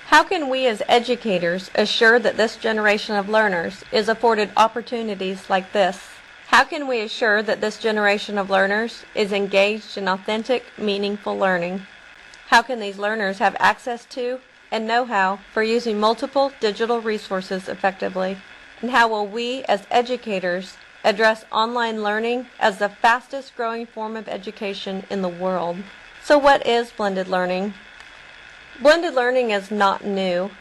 How can we as educators assure that this generation of learners is afforded opportunities like this? How can we assure that this generation of learners is engaged in authentic, meaningful learning? How can these learners have access to and know-how for using multiple digital resources effectively? And how will we as educators address online learning as the fastest growing form of education in the world? So what is blended learning? Blended learning is not new.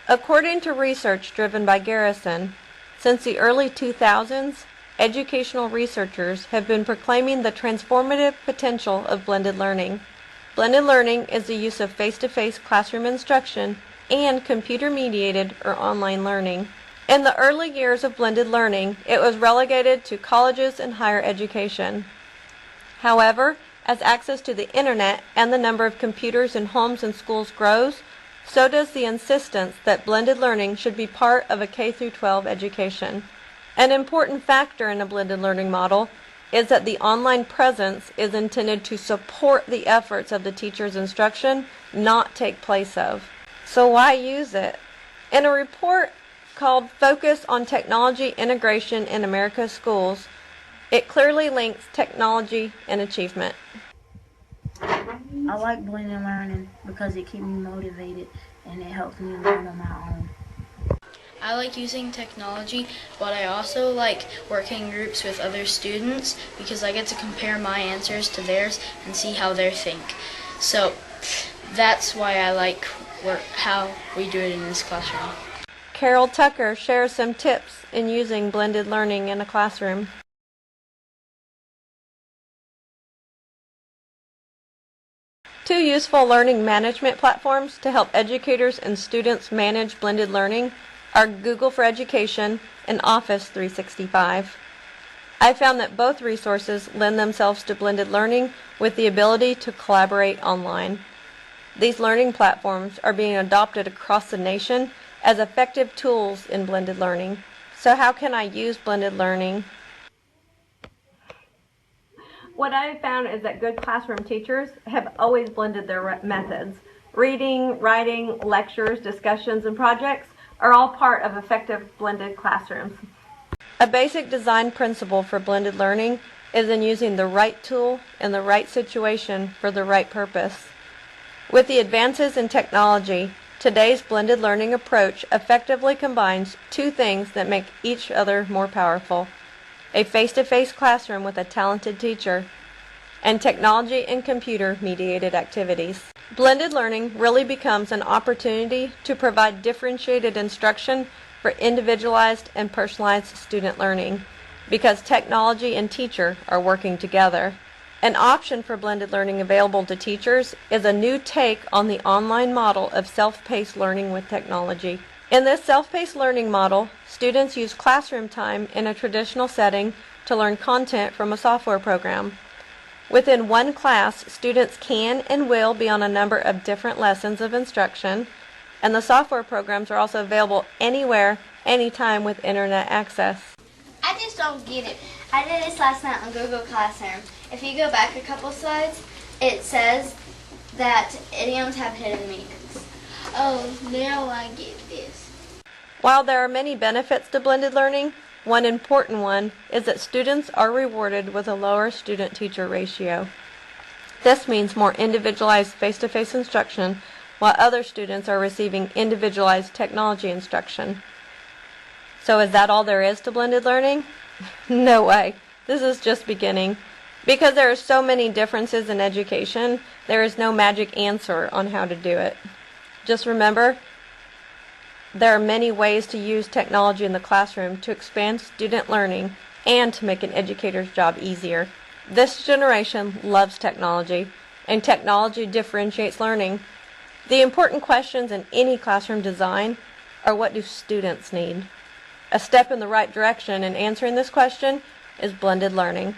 According to research driven by Garrison, since the early 2000s, educational researchers have been proclaiming the transformative potential of blended learning. Blended learning is the use of face-to-face classroom instruction and computer-mediated or online learning. In the early years of blended learning, it was relegated to colleges and higher education. However, as access to the internet and the number of computers in homes and schools grows, so does the insistence that blended learning should be part of a K-12 education. An important factor in a blended learning model is that the online presence is intended to support the efforts of the teacher's instruction, not take place of. So why use it? In a report called Focus on Technology Integration in America's Schools, it clearly links technology and achievement. I like blended learning because it keeps me motivated and it helps me learn on my own. I like using technology, but I also like working in groups with other students because I get to compare my answers to theirs and see how they think. So that's why I like how we do it in this classroom. Carol Tucker shares some tips in using blended learning in a classroom. Two useful learning management platforms to help educators and students manage blended learning are Google for Education and Office 365. I found that both resources lend themselves to blended learning with the ability to collaborate online. These learning platforms are being adopted across the nation as effective tools in blended learning. So how can I use blended learning? What I have found is that good classroom teachers have always blended their methods. Reading, writing, lectures, discussions, and projects are all part of effective blended classrooms. A basic design principle for blended learning is in using the right tool in the right situation for the right purpose. With the advances in technology, today's blended learning approach effectively combines two things that make each other more powerful: a face-to-face classroom with a talented teacher, and technology and computer-mediated activities. Blended learning really becomes an opportunity to provide differentiated instruction for individualized and personalized student learning because technology and teacher are working together. An option for blended learning available to teachers is a new take on the online model of self-paced learning with technology. In this self-paced learning model, students use classroom time in a traditional setting to learn content from a software program. Within one class, students can and will be on a number of different lessons of instruction, and the software programs are also available anywhere, anytime with internet access. I just don't get it. I did this last night on Google Classroom. If you go back a couple slides, it says that idioms have hidden meanings. Oh, now I get this. While there are many benefits to blended learning, one important one is that students are rewarded with a lower student-teacher ratio. This means more individualized face-to-face instruction, while other students are receiving individualized technology instruction. So is that all there is to blended learning? No way. This is just beginning. Because there are so many differences in education, there is no magic answer on how to do it. Just remember, there are many ways to use technology in the classroom to expand student learning and to make an educator's job easier. This generation loves technology, and technology differentiates learning. The important questions in any classroom design are: what do students need? A step in the right direction in answering this question is blended learning.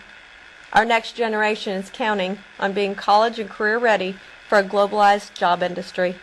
Our next generation is counting on being college and career ready for a globalized job industry.